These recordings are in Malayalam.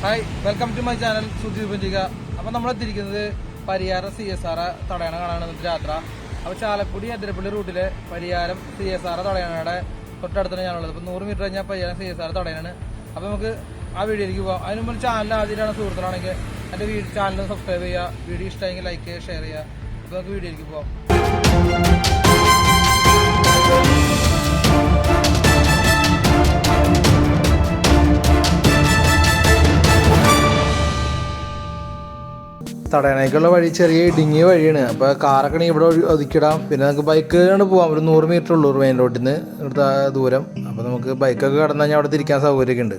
Hi, welcome to my channel Sudheer Panchika. അപ്പോൾ നമ്മളെത്തിയിരിക്കുന്നത് പരിയാരം CSR തടയണ കാണാനാണ് ഇന്നത്തെ യാത്ര. അപ്പോൾ ചാലക്കുടി അതിരപ്പള്ളി റൂട്ടിലെ പരിയാരം CSR തടയണയുടെ തൊട്ടടുത്താണ് ഞാനുള്ളത്. അപ്പോൾ 100 മീറ്റർ കഴിഞ്ഞാൽ പരിയാരം CSR തടയണാണ്. അപ്പോൾ നമുക്ക് ആ വീഡിയോയിലേക്ക് പോകാം. അതിന് മുമ്പ് ചാനൽ ആദ്യമായിട്ടാണ് സുഹൃത്തുക്കളാണെങ്കിൽ എൻ്റെ ചാനൽ സബ്സ്ക്രൈബ് ചെയ്യുക, വീഡിയോ ഇഷ്ടമെങ്കിൽ ലൈക്ക് ചെയ്യുക, ഷെയർ ചെയ്യുക. അപ്പോൾ നമുക്ക് വീഡിയോയിലേക്ക് പോകാം. തടയണയ്ക്കുള്ള വഴി ചെറിയ ഇടുങ്ങിയ വഴിയാണ്. അപ്പോൾ കാറൊക്കെ ഇവിടെ ഒതുക്കിടാം. പിന്നെ നമുക്ക് ബൈക്ക് കൊണ്ട് പോകാം. ഒരു 100 മീറ്റർ ഉള്ളൂ മെയിൻ റോഡിൽ നിന്ന് ഇവിടുത്തെ ദൂരം. അപ്പോൾ നമുക്ക് ബൈക്കൊക്കെ കടന്നു കഴിഞ്ഞാൽ അവിടെ തിരിക്കാൻ സൗകര്യമൊക്കെ ഉണ്ട്.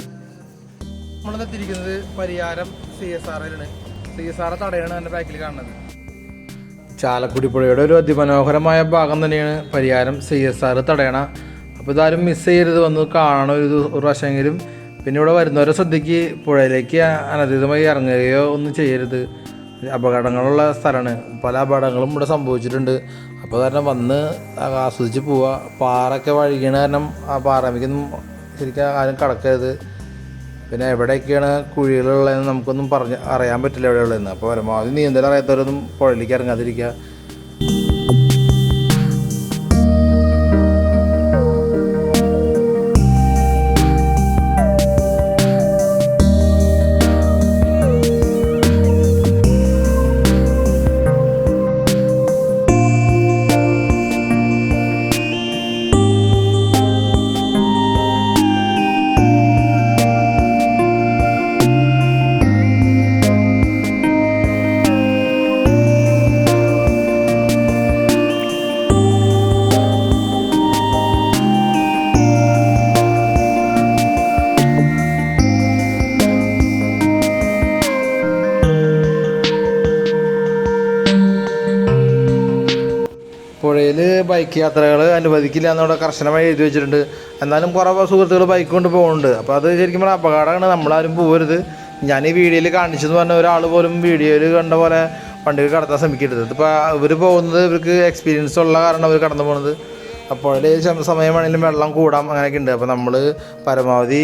നമ്മളിന്ന് തിരിക്കുന്നത് പരിയാരം CSRലാണ്. CSR തടയാണ് എൻ്റെ ബാക്കിൽ കാണുന്നത്. ചാലക്കുടി പുഴയുടെ ഒരു അതിമനോഹരമായ ഭാഗം തന്നെയാണ് പരിയാരം CSR തടയണ. അപ്പോൾ ഇതാരും മിസ് ചെയ്യരുത്, വന്ന് കാണണം ഒരു പ്രാവശ്യമെങ്കിലും. പിന്നെ ഇവിടെ വരുന്നവരെ ശ്രദ്ധിക്ക്, പുഴയിലേക്ക് അനധികൃതമായി ഇറങ്ങുകയോ ഒന്നും ചെയ്യരുത്. അപകടങ്ങളുള്ള സ്ഥലമാണ്. പല അപകടങ്ങളും ഇവിടെ സംഭവിച്ചിട്ടുണ്ട്. അപ്പോൾ കാരണം വന്ന് ആസ്വദിച്ച് പോവുക. പാറൊക്കെ വഴുകണ കാരണം ആ പാറമേക്കൊന്നും ശരിക്കും ആരും കടക്കരുത്. പിന്നെ എവിടെയൊക്കെയാണ് കുഴികളുള്ളതെന്ന് നമുക്കൊന്നും അറിയാൻ പറ്റില്ല എവിടെയുള്ളതെന്ന്. അപ്പോൾ പരമാവധി നീന്തൽ അറിയാത്തവരൊന്നും പുഴയിലേക്ക് ഇറങ്ങാതിരിക്കുക. പുഴയിൽ ബൈക്ക് യാത്രകൾ അനുവദിക്കില്ല എന്നവിടെ കർശനമായി എഴുതി വെച്ചിട്ടുണ്ട്. എന്നാലും കുറേ സുഹൃത്തുക്കൾ ബൈക്ക് കൊണ്ട് പോകുന്നുണ്ട്. അപ്പോൾ അത് ശരിക്കും പറഞ്ഞാൽ അപകടമാണ്. നമ്മളാരും പോകരുത്. ഞാൻ ഈ വീഡിയോയിൽ കാണിച്ചെന്ന് പറഞ്ഞ ഒരാൾ പോലും വീഡിയോയിൽ കണ്ട പോലെ വണ്ടികൾ കടത്താൻ ശ്രമിക്കരുത്. ഇതിപ്പോൾ ഇവർ പോകുന്നത് ഇവർക്ക് എക്സ്പീരിയൻസ് ഉള്ള കാരണം അവർ കടന്നു പോകുന്നത്. അപ്പോൾ അതിൽ സമയമാണെങ്കിലും വെള്ളം കൂടാം, അങ്ങനെയൊക്കെ ഉണ്ട്. അപ്പോൾ നമ്മൾ പരമാവധി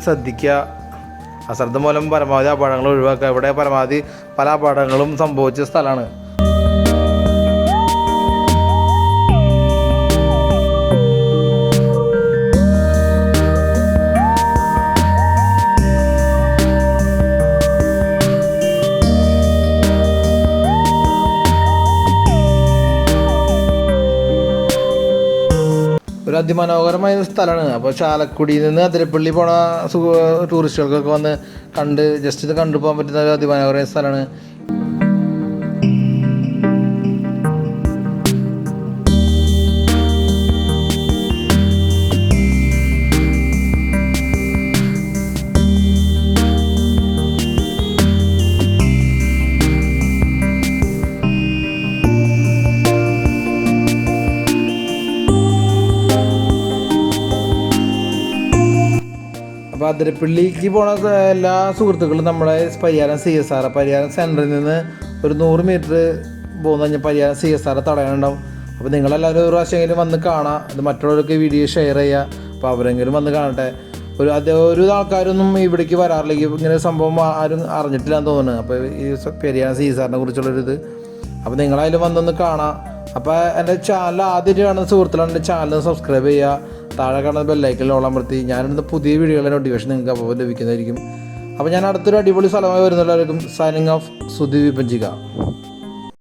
ശ്രദ്ധിക്കുക. അശ്രദ്ധ മൂലം പരമാവധി അപകടങ്ങൾ ഒഴിവാക്കുക. ഇവിടെ പരമാവധി പല അപകടങ്ങളും സംഭവിച്ച സ്ഥലമാണ്. ഒരു അതിമനോഹരമായ സ്ഥലമാണ്. അപ്പോൾ ചാലക്കുടിയിൽ നിന്ന് അതിരപ്പള്ളി പോണ ടൂറിസ്റ്റുകൾക്കൊക്കെ വന്ന് കണ്ട് ജസ്റ്റ് ഇത് കണ്ടുപോകാൻ പറ്റുന്ന ഒരു അതിമനോഹരമായ സ്ഥലമാണ്. അപ്പോൾ അതിരപ്പള്ളിക്ക് പോണ എല്ലാ സുഹൃത്തുക്കളും നമ്മുടെ പരിയാരം CSR പരിയാരം സെൻറ്ററിൽ നിന്ന് ഒരു 100 മീറ്റർ പോകുന്ന കഴിഞ്ഞാൽ പരിയാരം CSR തടയാനുണ്ടാവും. അപ്പോൾ നിങ്ങളെല്ലാവരും ഒരു പ്രാവശ്യമെങ്കിലും വന്ന് കാണാം. ഇത് മറ്റുള്ളവർക്ക് വീഡിയോ ഷെയർ ചെയ്യുക. അപ്പോൾ അവരെങ്കിലും വന്ന് കാണട്ടെ. ഒരു ആൾക്കാരൊന്നും ഇവിടേക്ക് വരാറില്ല. ഇങ്ങനെ സംഭവം ആരും അറിഞ്ഞിട്ടില്ല എന്ന് തോന്നുന്നു. അപ്പോൾ ഈ പരിയാരം CSRനെ കുറിച്ചുള്ളൊരിത് അപ്പോൾ നിങ്ങളായാലും വന്നൊന്ന് കാണാം. അപ്പോൾ എൻ്റെ ചാനൽ ആദ്യമായിട്ട് കാണുന്ന സുഹൃത്തുക്കളാണ് എൻ്റെ ചാനൽ സബ്സ്ക്രൈബ് ചെയ്യുക. താഴെ കാണുന്ന ബെല്ലൈക്കനിൽ അമർത്തി ഞാനിടുന്ന പുതിയ വീഡിയോകളുടെ നോട്ടിഫിക്കേഷൻ നിങ്ങൾക്ക് അപ്പോൾ ലഭിക്കുന്നതായിരിക്കും. അപ്പോൾ ഞാൻ അടുത്തൊരു അടിപൊളി സ്ഥലമായി വരുന്നവരായിരിക്കും. Signing off Sudheer പഞ്ചിക.